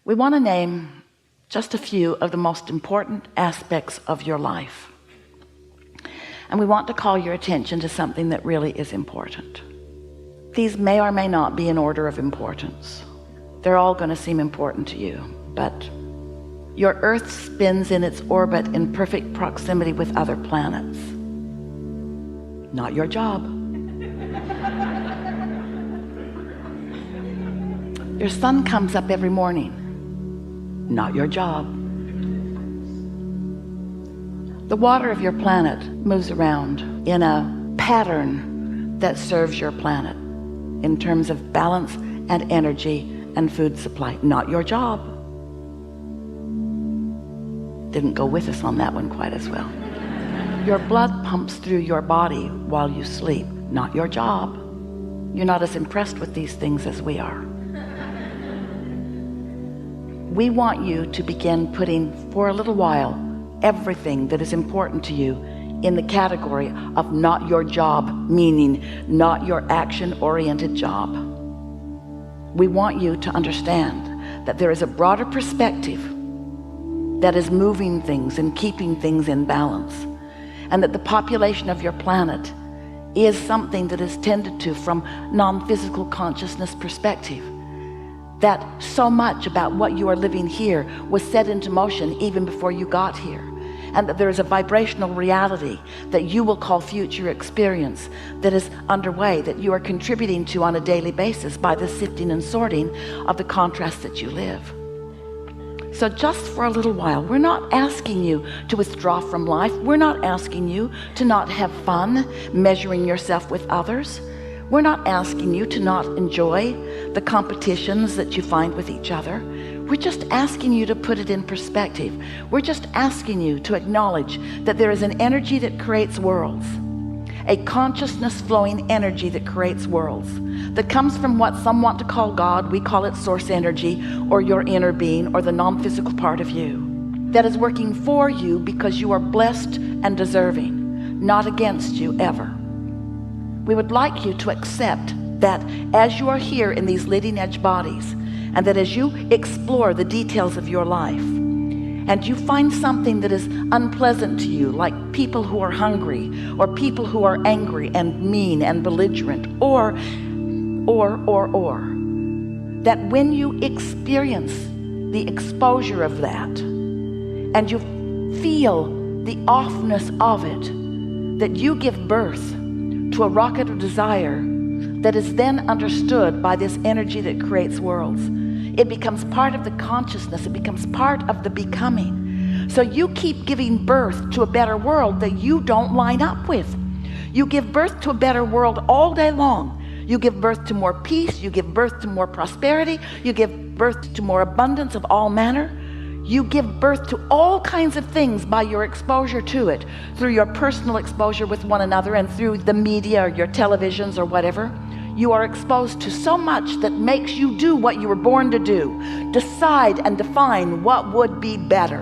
We want to name just a few of the most important aspects of your life. And we want to call your attention to something that really is important. These may or may not be in order of importance. They're all going to seem important to you, but your Earth spins in its orbit in perfect proximity with other planets. Not your job. Your sun comes up every morning. Not your job. The water of your planet moves around in a pattern that serves your planet in terms of balance and energy and food supply. Not your job. Didn't go with us on that one quite as well. Your blood pumps through your body while you sleep. Not your job. You're not as impressed with these things as we are. We want you to begin putting, for a little while, everything that is important to you in the category of not your job, meaning not your action-oriented job. We want you to understand that there is a broader perspective that is moving things and keeping things in balance, and that the population of your planet is something that is tended to from non-physical consciousness perspective. That so much about what you are living here was set into motion even before you got here, and that there is a vibrational reality that you will call future experience that is underway, that you are contributing to on a daily basis by the sifting and sorting of the contrasts that you live. So just for a little while, we're not asking you to withdraw from life. We're not asking you to not have fun measuring yourself with others. We're not asking you to not enjoy the competitions that you find with each other. We're just asking you to put it in perspective. We're just asking you to acknowledge that there is an energy that creates worlds, a consciousness flowing energy that creates worlds, that comes from what some want to call God. We call it source energy, or your inner being, or the non-physical part of you, that is working for you because you are blessed and deserving, not against you ever. We would like you to accept that as you are here in these leading edge bodies, and that as you explore the details of your life, and you find something that is unpleasant to you, like people who are hungry, or people who are angry and mean and belligerent, or, that when you experience the exposure of that, and you feel the offness of it, that you give birth to a rocket of desire that is then understood by this energy that creates worlds. It becomes part of the consciousness. It becomes part of the becoming. So you keep giving birth to a better world that you don't line up with. You give birth to a better world all day long. You give birth to more peace. You give birth to more prosperity. You give birth to more abundance of all manner. You give birth to all kinds of things by your exposure to it, through your personal exposure with one another and through the media or your televisions or whatever. You are exposed to so much that makes you do what you were born to do, decide and define what would be better.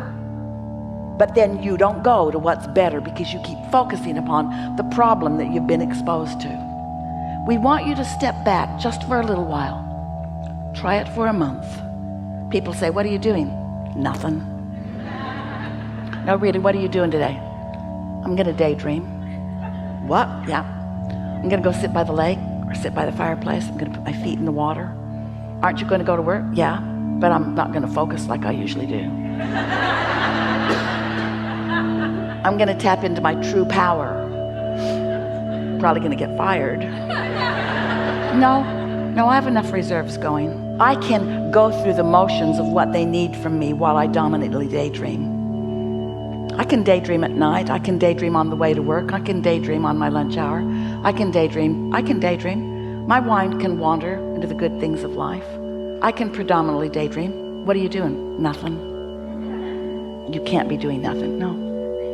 But then you don't go to what's better because you keep focusing upon the problem that you've been exposed to. We want you to step back just for a little while. Try it for a month. People say, "What are you doing?" "Nothing." "No, really, what are you doing today?" "I'm gonna daydream." "What?" "Yeah, I'm gonna go sit by the lake or sit by the fireplace. I'm gonna put my feet in the water." "Aren't you gonna go to work?" "Yeah, but I'm not gonna focus like I usually do." "I'm gonna tap into my true power." "Probably gonna get fired." No, I have enough reserves going. I can go through the motions of what they need from me while I dominantly daydream. I can daydream at night. I can daydream on the way to work. I can daydream on my lunch hour. I can daydream. My mind can wander into the good things of life. I can predominantly daydream. "What are you doing?" "Nothing." "You can't be doing nothing." "No,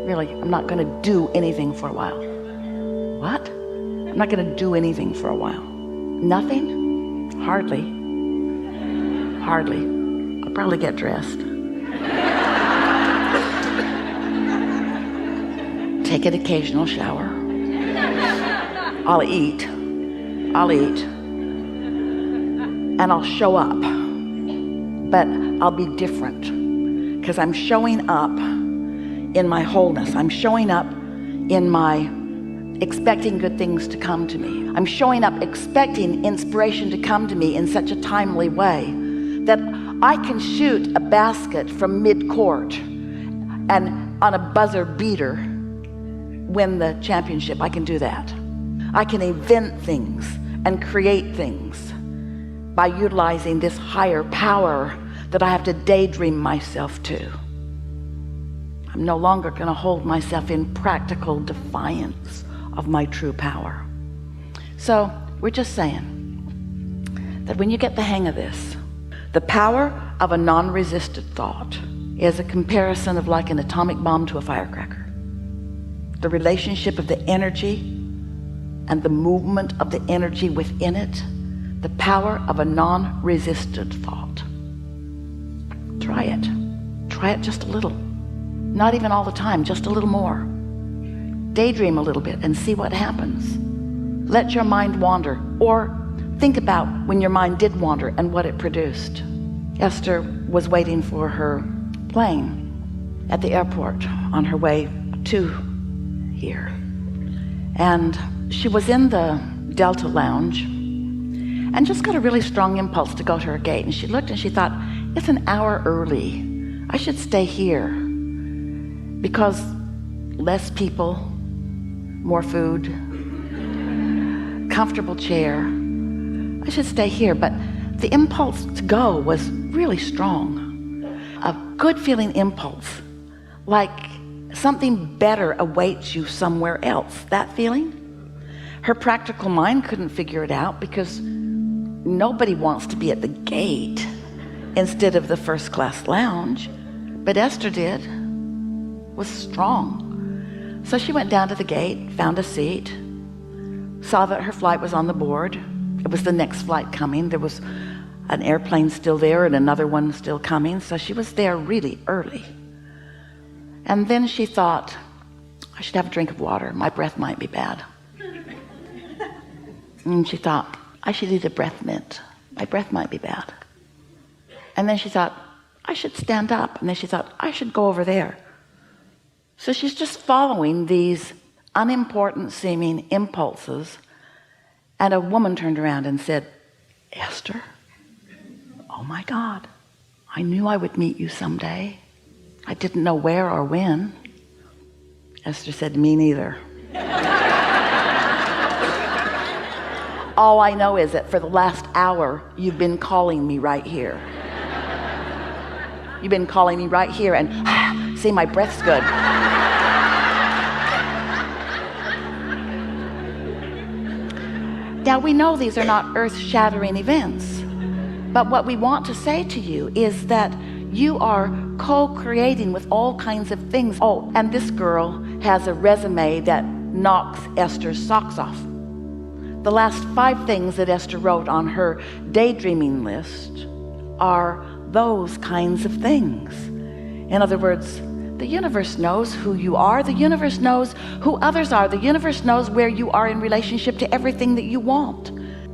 really, I'm not going to do anything for a while." "What?" "I'm not going to do anything for a while." "Nothing?" Hardly. I'll probably get dressed. Take an occasional shower. I'll eat. And I'll show up. but I'll be different because I'm showing up in my wholeness. I'm showing up in my expecting good things to come to me. I'm showing up expecting inspiration to come to me in such a timely way that I can shoot a basket from mid-court and on a buzzer beater win the championship. I can do that. I can invent things and create things by utilizing this higher power that I have to daydream myself to. I'm no longer going to hold myself in practical defiance of my true power. So we're just saying that when you get the hang of this, the power of a non-resisted thought is a comparison of like an atomic bomb to a firecracker. The relationship of the energy and the movement of the energy within it, the power of a non-resisted thought. Try it just a little, not even all the time, just a little more. Daydream a little bit and see what happens. Let your mind wander, or think about when your mind did wander and what it produced. Esther was waiting for her plane at the airport on her way to here. And she was in the Delta Lounge and just got a really strong impulse to go to her gate. And she looked and she thought, it's an hour early. I should stay here because less people, more food, comfortable chair. I should stay here. But the impulse to go was really strong. A good feeling impulse, like something better awaits you somewhere else. That feeling? Her practical mind couldn't figure it out because nobody wants to be at the gate instead of the first class lounge. But Esther did, was strong. So she went down to the gate, found a seat, saw that her flight was on the board. It was the next flight coming. There was an airplane still there and another one still coming. So she was there really early. And then she thought, I should have a drink of water. My breath might be bad. And she thought, I should eat a breath mint. My breath might be bad. And then she thought, I should stand up. And then she thought, I should go over there. So she's just following these unimportant seeming impulses. And a woman turned around and said, Esther, oh my God, I knew I would meet you someday. I didn't know where or when. Esther said, me neither. All I know is that for the last hour, you've been calling me right here. You've been calling me right here, and see, my breath's good. Now, we know these are not earth-shattering events, but what we want to say to you is that you are co-creating with all kinds of things. Oh, and this girl has a resume that knocks Esther's socks off. The last 5 things that Esther wrote on her daydreaming list are those kinds of things. In other words, the universe knows who you are. The universe knows who others are. The universe knows where you are in relationship to everything that you want.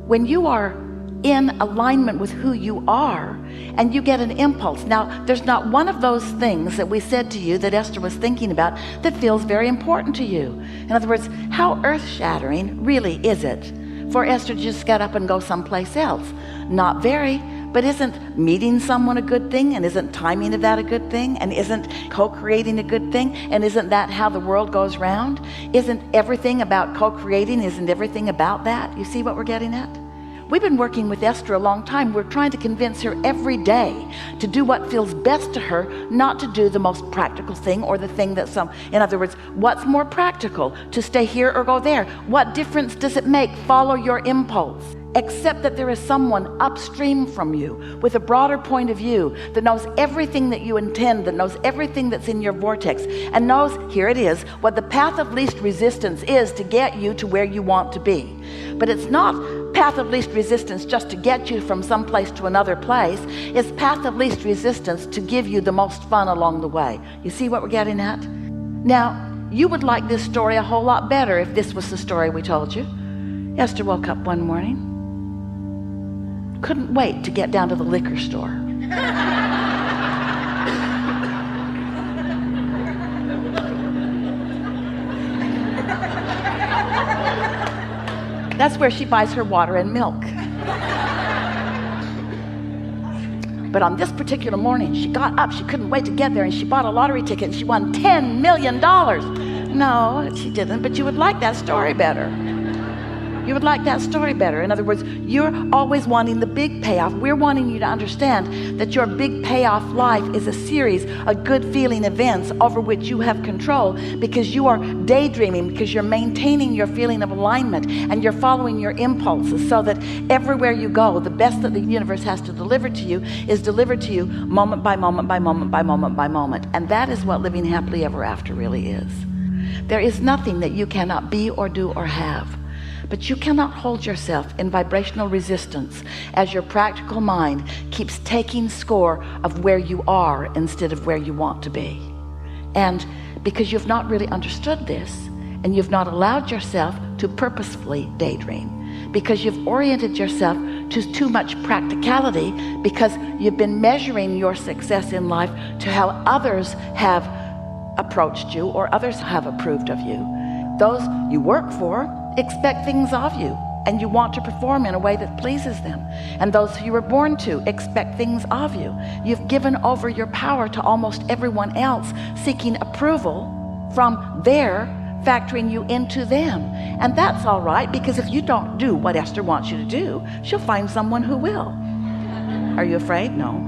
When you are in alignment with who you are and you get an impulse. Now, there's not one of those things that we said to you that Esther was thinking about that feels very important to you. In other words, how earth-shattering really is it for Esther to just get up and go someplace else? Not very, but isn't meeting someone a good thing? And isn't timing of that a good thing? And isn't co-creating a good thing? And isn't that how the world goes round? Isn't everything about co-creating? Isn't everything about that? You see what we're getting at? We've been working with Esther a long time. We're trying to convince her every day to do what feels best to her, not to do the most practical thing or the thing that in other words, what's more practical, to stay here or go there? What difference does it make? Follow your impulse. Accept that there is someone upstream from you with a broader point of view that knows everything that you intend, that knows everything that's in your vortex, and knows, here it is, what the path of least resistance is to get you to where you want to be. But it's not path of least resistance just to get you from some place to another place. It's path of least resistance to give you the most fun along the way. You see what we're getting at? Now, you would like this story a whole lot better if this was the story we told you. Esther woke up one morning, couldn't wait to get down to the liquor store. That's where she buys her water and milk. But on this particular morning, she got up, she couldn't wait to get there, and she bought a lottery ticket and she won $10 million. No, she didn't, but you would like that story better. You would like that story better. In other words, you're always wanting the big payoff. We're wanting you to understand that your big payoff life is a series of good feeling events over which you have control, because you are daydreaming, because you're maintaining your feeling of alignment, and you're following your impulses, so that everywhere you go, the best that the universe has to deliver to you is delivered to you moment by moment by moment by moment by moment. And that is what living happily ever after really is. There is nothing that you cannot be or do or have. But you cannot hold yourself in vibrational resistance as your practical mind keeps taking score of where you are instead of where you want to be. And because you've not really understood this, and you've not allowed yourself to purposefully daydream, because you've oriented yourself to too much practicality, because you've been measuring your success in life to how others have approached you or others have approved of you. Those you work for expect things of you, and you want to perform in a way that pleases them. And those who you were born to expect things of you. You've given over your power to almost everyone else, seeking approval from their factoring you into them. And that's all right, because if you don't do what Esther wants you to do, she'll find someone who will. Are you afraid? No.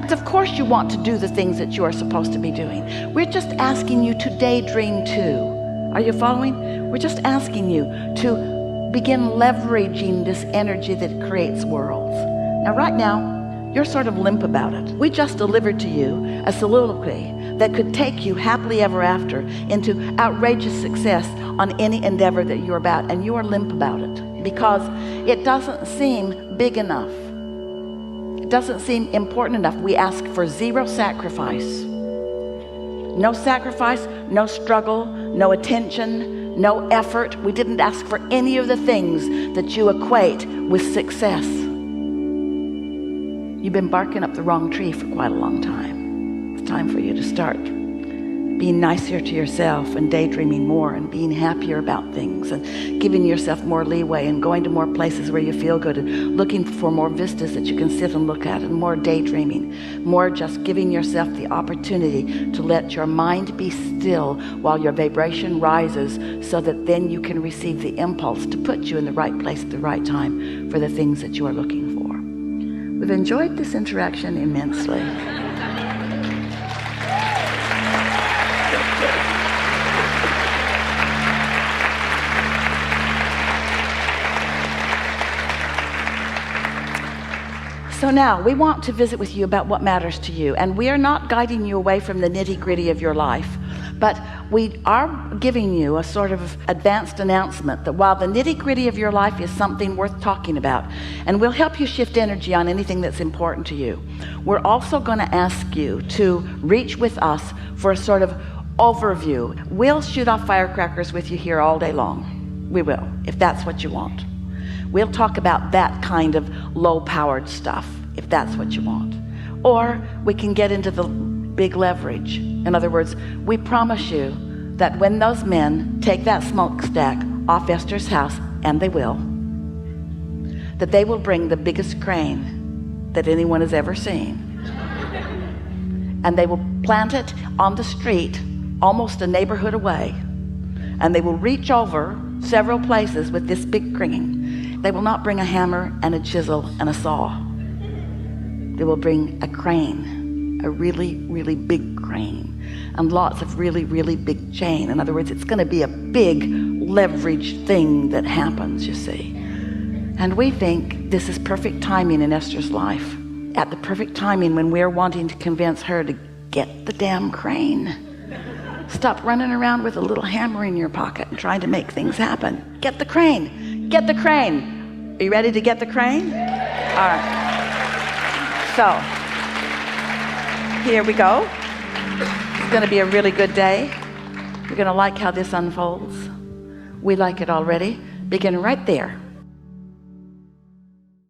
Of course you want to do the things that you are supposed to be doing. We're just asking you to daydream too. Are you following? We're just asking you to begin leveraging this energy that creates worlds. Now, right now, you're sort of limp about it. We just delivered to you a soliloquy that could take you happily ever after into outrageous success on any endeavor that you're about, and you are limp about it because it doesn't seem big enough. It doesn't seem important enough. We ask for zero sacrifice. No sacrifice, no struggle, no attention, no effort. We didn't ask for any of the things that you equate with success. You've been barking up the wrong tree for quite a long time. It's time for you to start being nicer to yourself and daydreaming more and being happier about things and giving yourself more leeway and going to more places where you feel good and looking for more vistas that you can sit and look at, and more daydreaming, more just giving yourself the opportunity to let your mind be still while your vibration rises, so that then you can receive the impulse to put you in the right place at the right time for the things that you are looking for. We've enjoyed this interaction immensely. So now we want to visit with you about what matters to you, and we are not guiding you away from the nitty-gritty of your life, but we are giving you a sort of advanced announcement that while the nitty-gritty of your life is something worth talking about, and we'll help you shift energy on anything that's important to you, we're also going to ask you to reach with us for a sort of overview. We'll shoot off firecrackers with you here all day long. We will, if that's what you want. We'll talk about that kind of low-powered stuff, if that's what you want. Or we can get into the big leverage. In other words, we promise you that when those men take that smokestack off Esther's house, and they will, that they will bring the biggest crane that anyone has ever seen. And they will plant it on the street, almost a neighborhood away. And they will reach over several places with this big crane. They will not bring a hammer and a chisel and a saw. They will bring a crane, a really, really big crane, and lots of really, really big chain. In other words, it's going to be a big leveraged thing that happens, you see. And we think this is perfect timing in Esther's life, at the perfect timing when we're wanting to convince her to get the damn crane. Stop running around with a little hammer in your pocket and trying to make things happen. Get the crane. Get the crane. Are you ready to get the crane? All right. So, here we go. It's going to be a really good day. You're going to like how this unfolds. We like it already. Begin right there.